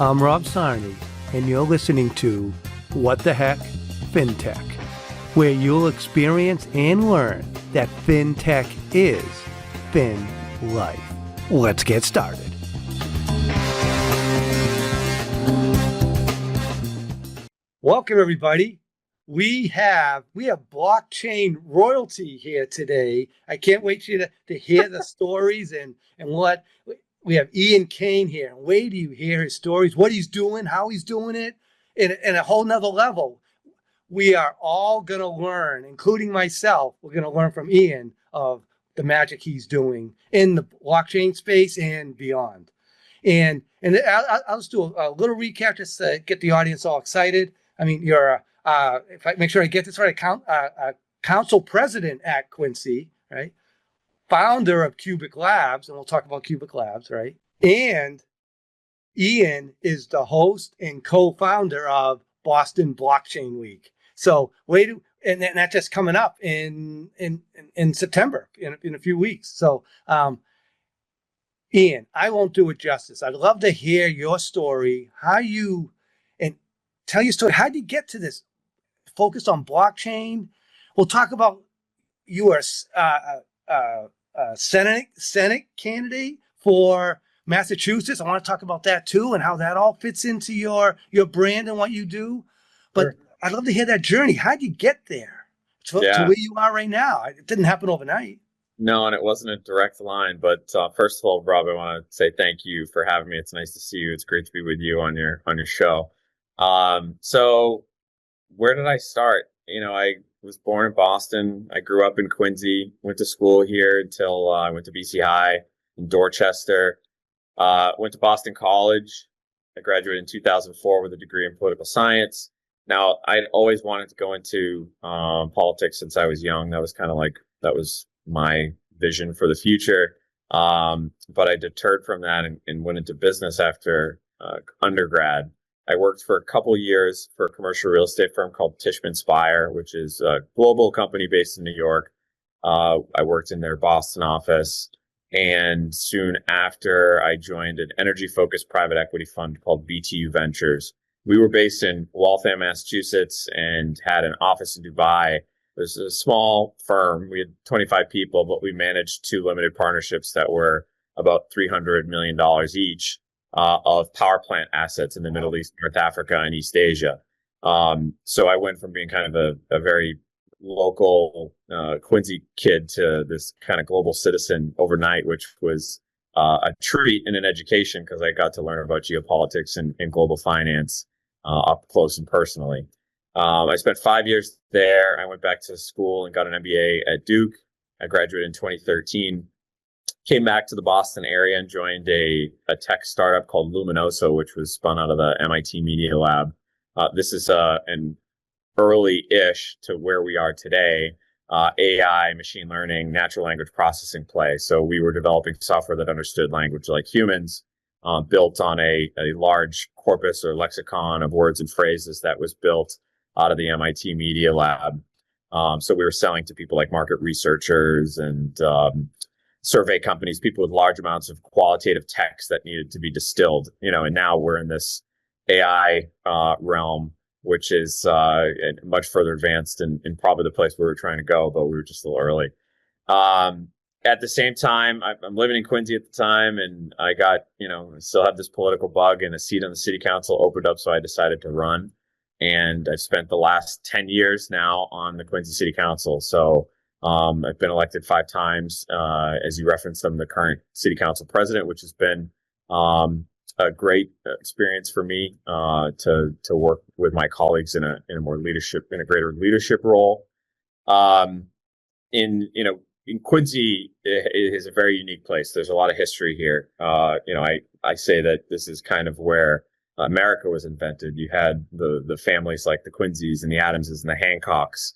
I'm Rob Sarney, and you're listening to What the Heck FinTech, where you'll experience and learn that FinTech is Fin Life. Let's get started. Welcome, everybody. We have blockchain royalty here today. I can't wait for you to hear the stories and what we have. Ian Cain here. And wait till you hear his stories, what he's doing, how he's doing it, in a whole nother level. We are all going to learn, including myself. We're going to learn from Ian of the magic he's doing in the blockchain space and beyond. And I'll just do a little recap just to get the audience all excited. I mean, you're if I make sure I get this right, Council President at Quincy, right? Founder of QUBIC Labs, and we'll talk about QUBIC Labs, right? And Ian is the host and co-founder of Boston Blockchain Week. So and that's just coming up in September, in a few weeks. So Ian, I won't do it justice. I'd love to hear your story, tell your story. How did you get to this? Focus on blockchain. We'll talk about you are a Senate candidate for Massachusetts. I want to talk about that too and how that all fits into your brand and what you do. But sure. I'd love to hear that journey. How did you get there to where you are right now? It didn't happen overnight. No, and it wasn't a direct line. But first of all, Rob, I want to say thank you for having me. It's nice to see you. It's great to be with you on your show. So where did I start? I was born in Boston. I grew up in Quincy, went to school here until I went to BC High in Dorchester, went to Boston College. I graduated in 2004 with a degree in political science. Now, I'd always wanted to go into politics since I was young. That was my vision for the future. But I deterred from that and went into business after undergrad. I worked for a couple of years for a commercial real estate firm called Tishman Speyer, which is a global company based in New York. I worked in their Boston office. And soon after, I joined an energy-focused private equity fund called BTU Ventures. We were based in Waltham, Massachusetts, and had an office in Dubai. It was a small firm. We had 25 people, but we managed two limited partnerships that were about $300 million each. Of power plant assets in the Middle East, North Africa, and East Asia. So I went from being kind of a very local Quincy kid to this kind of global citizen overnight, which was a treat and an education because I got to learn about geopolitics and global finance up close and personally. I spent 5 years there. I went back to school and got an MBA at Duke. I graduated in 2013. Came back to the Boston area and joined a tech startup called Luminoso, which was spun out of the MIT Media Lab. This is an early-ish to where we are today, AI, machine learning, natural language processing play. So we were developing software that understood language like humans, built on a large corpus or lexicon of words and phrases that was built out of the MIT Media Lab. So we were selling to people like market researchers and survey companies, people with large amounts of qualitative text that needed to be distilled, and now we're in this AI realm, which is much further advanced and probably the place where we're trying to go, but we were just a little early. At the same time, I'm living in Quincy at the time, and I got, still have this political bug, and a seat on the city council opened up, so I decided to run. And I've spent the last 10 years now on the Quincy City Council. So I've been elected 5 times. As you referenced, I'm the current city council president, which has been a great experience for me to work with my colleagues in a greater leadership role. In Quincy, it is a very unique place. There's a lot of history here. I say that this is kind of where America was invented. You had the families like the Quincy's and the Adamses and the Hancocks,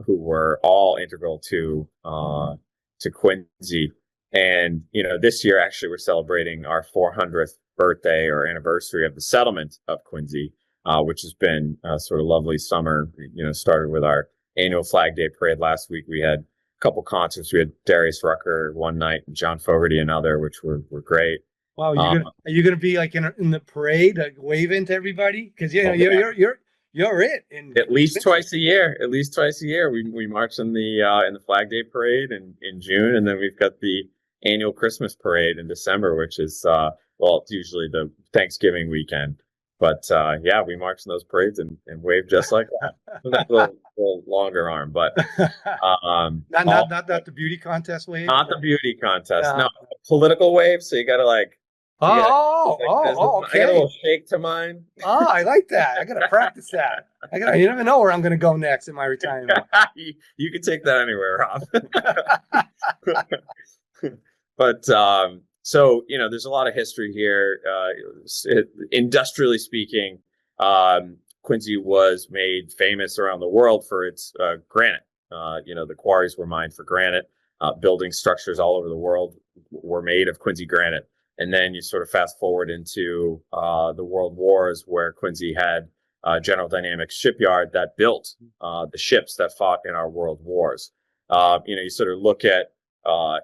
who were all integral to Quincy. And, this year, actually, we're celebrating our 400th birthday or anniversary of the settlement of Quincy, which has been a sort of lovely summer. Started with our annual Flag Day parade last week. We had a couple concerts. We had Darius Rucker one night and John Fogerty another, which were great. Wow, Uh, are you gonna be like in the parade, like waving to everybody? Because oh, yeah. you're it in At least Quincy. twice a year. At least twice a year, we march in the Flag Day parade in June, and then we've got the annual Christmas parade in December, which is well, it's usually the Thanksgiving weekend. But yeah, we march in those parades and wave just like that. With that little longer arm, but all Not the beauty contest wave. not the beauty contest. Uh, No, political wave. So you got to you got to I got a okay. little shake to mine. Oh, I like that. I gotta practice that. You never know where I'm gonna go next in my retirement. You can take that anywhere, Rob. But so there's a lot of history here. Industrially speaking, Quincy was made famous around the world for its granite. The quarries were mined for granite. Building structures all over the world were made of Quincy granite. And then you sort of fast forward into the World Wars, where Quincy had General Dynamics shipyard that built the ships that fought in our world wars. You sort of look at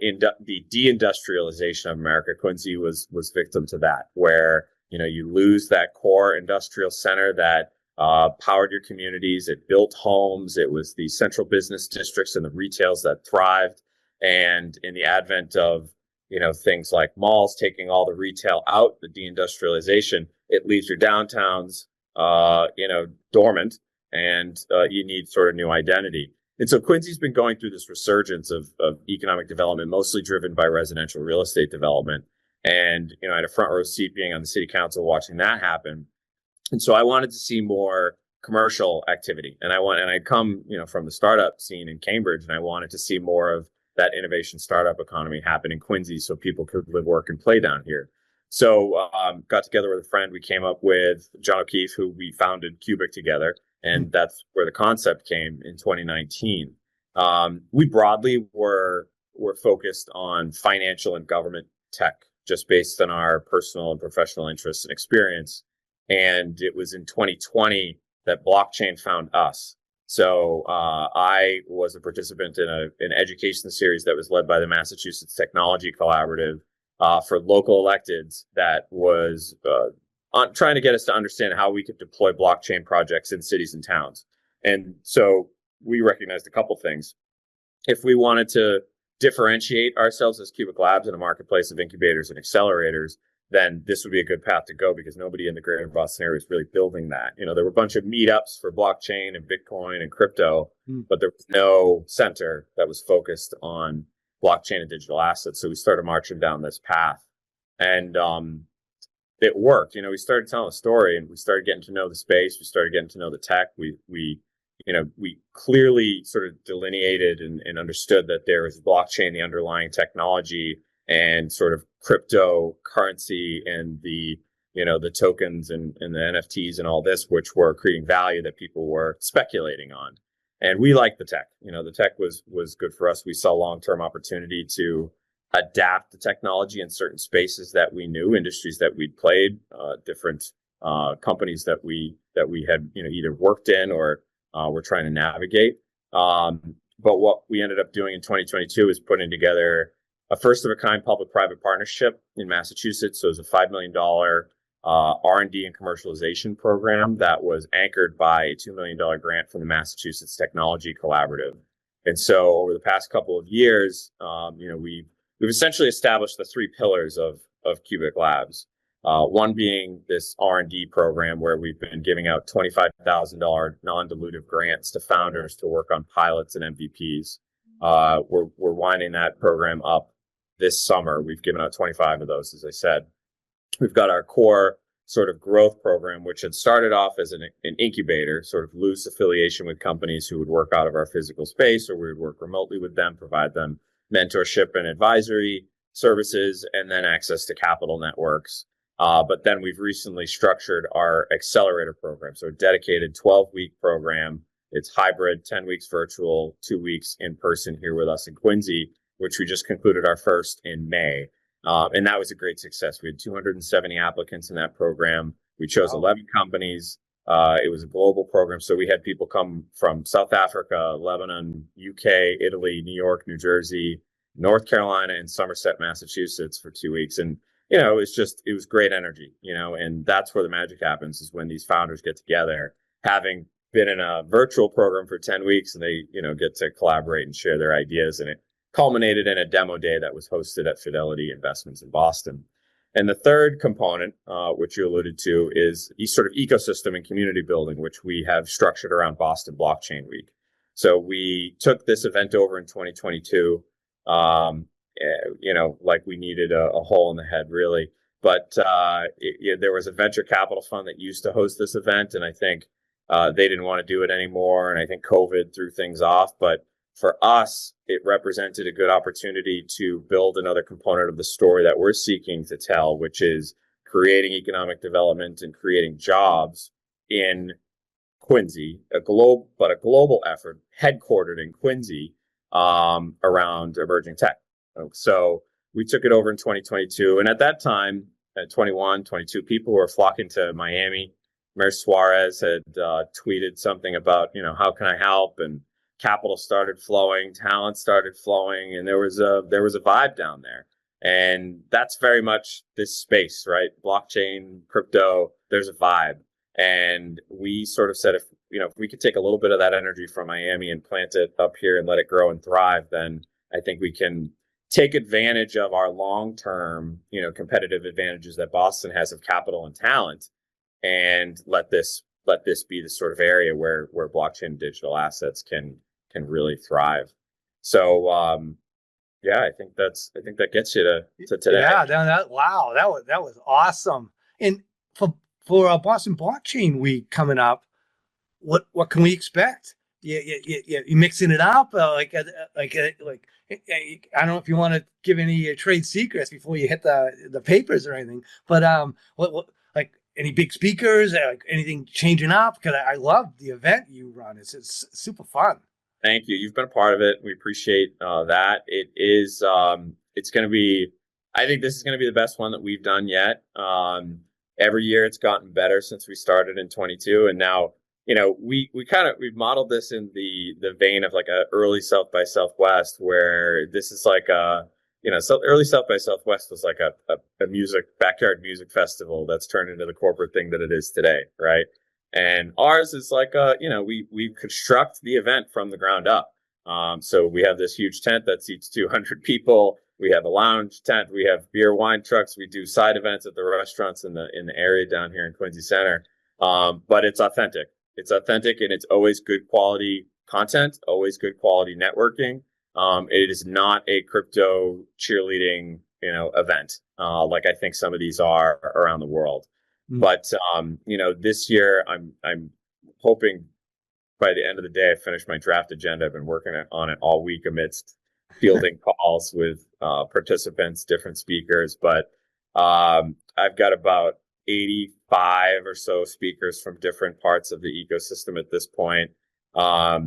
in the deindustrialization of America. Quincy was victim to that, where you lose that core industrial center that powered your communities. It built homes. It was the central business districts and the retails that thrived. And in the advent of things like malls taking all the retail out, the deindustrialization, it leaves your downtowns dormant, and you need sort of new identity. And so Quincy's been going through this resurgence of economic development, mostly driven by residential real estate development. And I had a front row seat being on the city council watching that happen. And so I wanted to see more commercial activity. And I come from the startup scene in Cambridge, and I wanted to see more of that innovation startup economy happen in Quincy, so people could live, work, and play down here. So got together with a friend. We came up with John O'Keefe, who we founded QUBIC together, and that's where the concept came in 2019. We broadly were focused on financial and government tech, just based on our personal and professional interests and experience. And it was in 2020 that blockchain found us. So I was a participant in an education series that was led by the Massachusetts Technology Collaborative for local electeds, that was trying to get us to understand how we could deploy blockchain projects in cities and towns. And so we recognized a couple things. If we wanted to differentiate ourselves as QUBIC Labs in a marketplace of incubators and accelerators, then this would be a good path to go, because nobody in the greater Boston area is really building that. There were a bunch of meetups for blockchain and Bitcoin and crypto, but there was no center that was focused on blockchain and digital assets. So we started marching down this path, and it worked. We started telling a story, and we started getting to know the space. We started getting to know the tech. We clearly sort of delineated and understood that there was blockchain, the underlying technology, and sort of cryptocurrency and the tokens and the NFTs and all this, which were creating value that people were speculating on. And we liked the tech. The tech was good for us. We saw long-term opportunity to adapt the technology in certain spaces that we knew, industries that we'd played, different companies that we had either worked in or were trying to navigate. But what we ended up doing in 2022 is putting together a first-of-a-kind public-private partnership in Massachusetts. So it was a $5 million R&D and commercialization program that was anchored by a $2 million grant from the Massachusetts Technology Collaborative. And so over the past couple of years, we've essentially established the three pillars of QUBIC Labs. One being this R&D program, where we've been giving out $25,000 non-dilutive grants to founders to work on pilots and MVPs. We're winding that program up this summer. We've given out 25 of those, as I said. We've got our core sort of growth program, which had started off as an incubator, sort of loose affiliation with companies who would work out of our physical space, or we would work remotely with them, provide them mentorship and advisory services, and then access to capital networks. But then we've recently structured our accelerator program, so a dedicated 12-week program. It's hybrid, 10 weeks virtual, 2 weeks in person here with us in Quincy, which we just concluded our first in May. And that was a great success. We had 270 applicants in that program. We chose 11 companies. It was a global program. So we had people come from South Africa, Lebanon, UK, Italy, New York, New Jersey, North Carolina, and Somerset, Massachusetts for 2 weeks. And it was great energy, and that's where the magic happens, is when these founders get together, having been in a virtual program for 10 weeks, and they, get to collaborate and share their ideas. And it culminated in a demo day that was hosted at Fidelity Investments in Boston. And the third component, which you alluded to, is sort of ecosystem and community building, which we have structured around Boston Blockchain Week. So we took this event over in 2022, like we needed a hole in the head, really. But there was a venture capital fund that used to host this event, and I think they didn't want to do it anymore. And I think COVID threw things off. But for us, it represented a good opportunity to build another component of the story that we're seeking to tell, which is creating economic development and creating jobs in Quincy, a global effort headquartered in Quincy, around emerging tech. So we took it over in 2022. And at that time, at 21, 22 people were flocking to Miami. Mayor Suarez had tweeted something about, how can I help? And capital started flowing, talent started flowing, and there was a vibe down there. And that's very much this space, right? Blockchain, crypto, there's a vibe. And we sort of said, if we could take a little bit of that energy from Miami and plant it up here and let it grow and thrive, then I think we can take advantage of our long-term, competitive advantages that Boston has of capital and talent, and let this be the sort of area where blockchain and digital assets can really thrive. So I think that gets you to today. Yeah, wow, that was awesome. And for Boston Blockchain Week coming up, what can we expect? You mixing it up like I don't know if you want to give any trade secrets before you hit the papers or anything, but what like any big speakers, like anything changing up? Because I love the event you run. It's super fun. Thank you. You've been a part of it. We appreciate that. It is. It's going to be. I think this is going to be the best one that we've done yet. Every year it's gotten better since we started in 22, and now we've modeled this in the vein of like a early South by Southwest, where this is like early South by Southwest was like a backyard music festival that's turned into the corporate thing that it is today, right? And ours is like we construct the event from the ground up. So we have this huge tent that seats 200 people. We have a lounge tent. We have beer, wine trucks. We do side events at the restaurants in the area down here in Quincy Center. But it's authentic. It's authentic, and it's always good quality content, always good quality networking. It is not a crypto cheerleading, event, like I think some of these are around the world. But this year I'm hoping by the end of the day I finish my draft agenda. I've been working on it all week amidst fielding calls with participants, different speakers. But I've got about 85 or so speakers from different parts of the ecosystem at this point. Wow.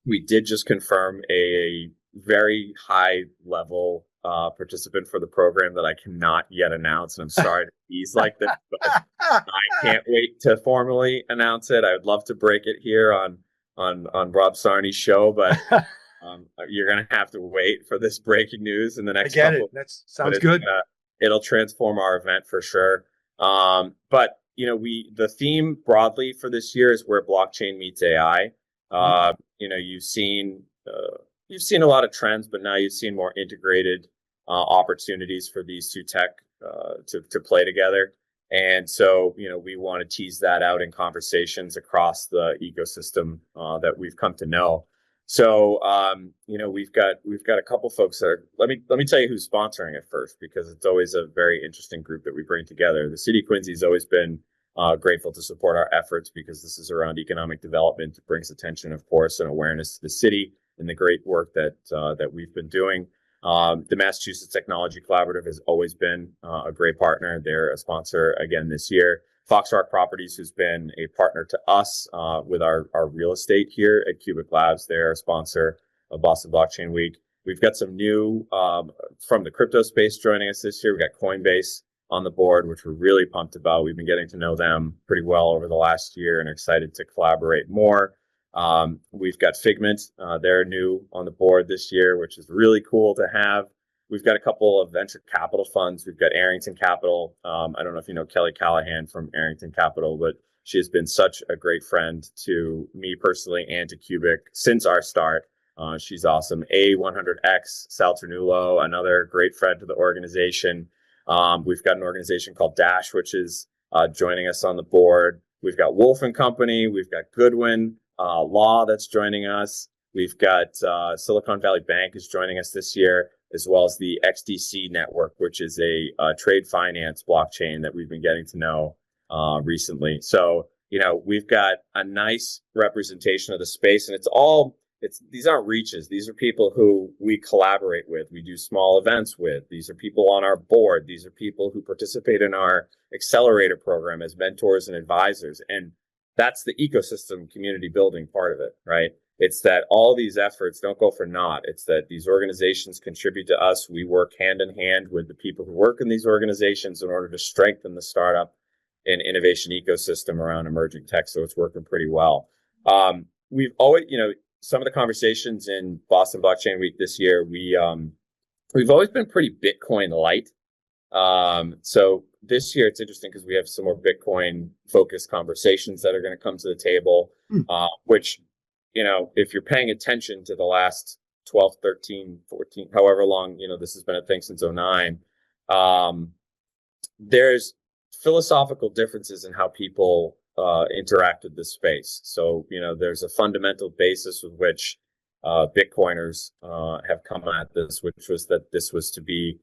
We did just confirm a very high level participant for the program that I cannot yet announce, and I'm sorry to tease like this, but I can't wait to formally announce it. I would love to break it here on Rob Sarney's show, but you're gonna have to wait for this breaking news in the next couple. That sounds good. It'll transform our event for sure. But the theme broadly for this year is where blockchain meets AI. You've seen a lot of trends, but now you've seen more integrated opportunities for these two tech to play together. And so, we want to tease that out in conversations across the ecosystem that we've come to know. So, we've got a couple folks that are, let me tell you who's sponsoring it first, because it's always a very interesting group that we bring together. The city of Quincy has always been grateful to support our efforts, because this is around economic development. It brings attention, of course, and awareness to the city and the great work that we've been doing. The Massachusetts Technology Collaborative has always been a great partner. They're a sponsor again this year. Fox Rock Properties, who's been a partner to us with our real estate here at QUBIC Labs. They're a sponsor of Boston Blockchain Week. We've got some new from the crypto space joining us this year. We've got Coinbase on the board, which we're really pumped about. We've been getting to know them pretty well over the last year and are excited to collaborate more. We've got Figment. They're new on the board this year, which is really cool to have. we've got a couple of venture capital funds. We've got Arrington Capital. I don't know if you know Kelly Callahan from Arrington Capital, but she has been such a great friend to me personally and to QUBIC since our start. She's awesome. A100X, Sal Ternulo, another great friend to the organization. We've got an organization called Dash, which is joining us on the board. We've got Wolf and Company. We've got Goodwin Law that's joining us. We've got Silicon Valley Bank is joining us this year, as well as the XDC network, which is a trade finance blockchain that we've been getting to know recently. So, we've got a nice representation of the space, and these aren't reaches. These are people who we collaborate with. We do small events with. These are people on our board. These are people who participate in our accelerator program as mentors and advisors. And that's the ecosystem community building part of it, right? It's that all these efforts don't go for naught. It's that these organizations contribute to us. We work hand in hand with the people who work in these organizations in order to strengthen the startup and innovation ecosystem around emerging tech. So it's working pretty well. We've always, some of the conversations in Boston Blockchain Week this year, we've always been pretty Bitcoin light. So this year it's interesting because we have some more Bitcoin focused conversations that are going to come to the table, which, if you're paying attention to the last 12, 13, 14, however long, this has been a thing since 2009, there's philosophical differences in how people interact with this space. So, there's a fundamental basis with which Bitcoiners have come at this, which was that this was to be,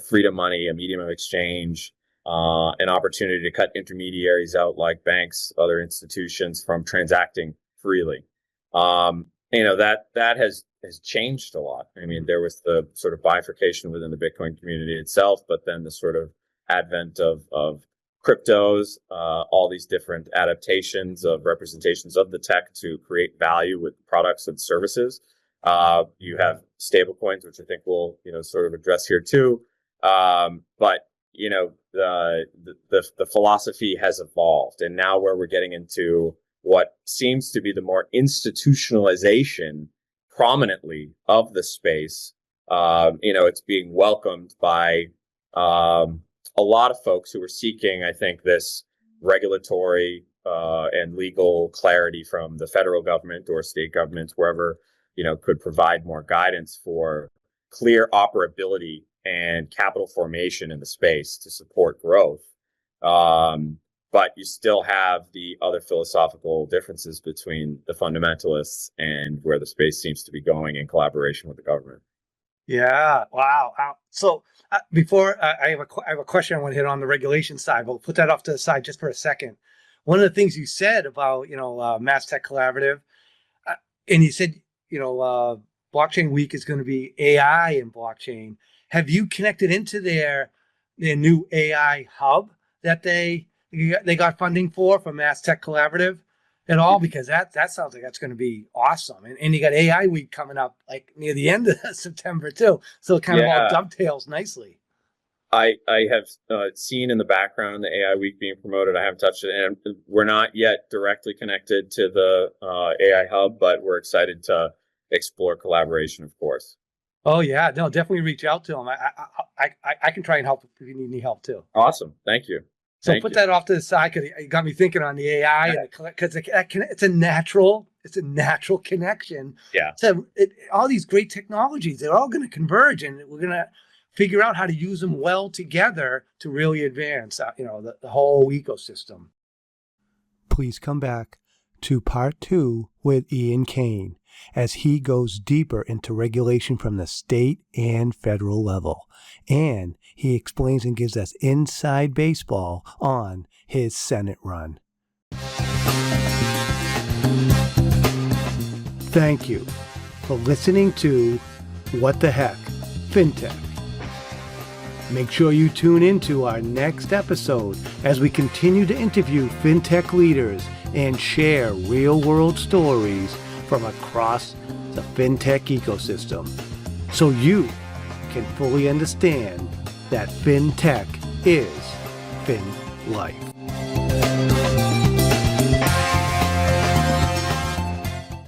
freedom money, a medium of exchange, an opportunity to cut intermediaries out like banks, other institutions from transacting freely. That has changed a lot. I mean, there was the sort of bifurcation within the Bitcoin community itself, but then the sort of advent of cryptos, all these different adaptations of representations of the tech to create value with products and services. You have stable coins, which I think we'll, sort of address here too. But the philosophy has evolved, and now where we're getting into what seems to be the more institutionalization prominently of the space, it's being welcomed by a lot of folks who are seeking, I think, this regulatory and legal clarity from the federal government or state governments, wherever, could provide more guidance for clear operability and capital formation in the space to support growth. But you still have the other philosophical differences between the fundamentalists and where the space seems to be going in collaboration with the government. Yeah. Wow. So before I have a question I want to hit on the regulation side, but we'll put that off to the side just for a second. One of the things you said about, Mass Tech Collaborative, and you said, Blockchain Week is going to be AI and blockchain. Have you connected into their new AI hub that they got funding for from Mass Tech Collaborative at all? Because that sounds like that's going to be awesome. And you got AI Week coming up like near the end of September too. So it kind of all dovetails nicely. I have seen in the background the AI Week being promoted. I haven't touched it, and we're not yet directly connected to the AI hub, but we're excited to explore collaboration, of course. Oh yeah, no, definitely reach out to them. I can try and help if you need any help too. Awesome, thank you. So put that off to the side because it got me thinking on the AI, because it's a natural connection. Yeah. So all these great technologies, they're all going to converge, and we're going to figure out how to use them well together to really advance, the whole ecosystem. Please come back to part 2 with Ian Cain as he goes deeper into regulation from the state and federal level. And he explains and gives us inside baseball on his Senate run. Thank you for listening to What the Heck, FinTech. Make sure you tune into our next episode as we continue to interview FinTech leaders and share real-world stories from across the FinTech ecosystem, so you can fully understand that FinTech is Fin Life.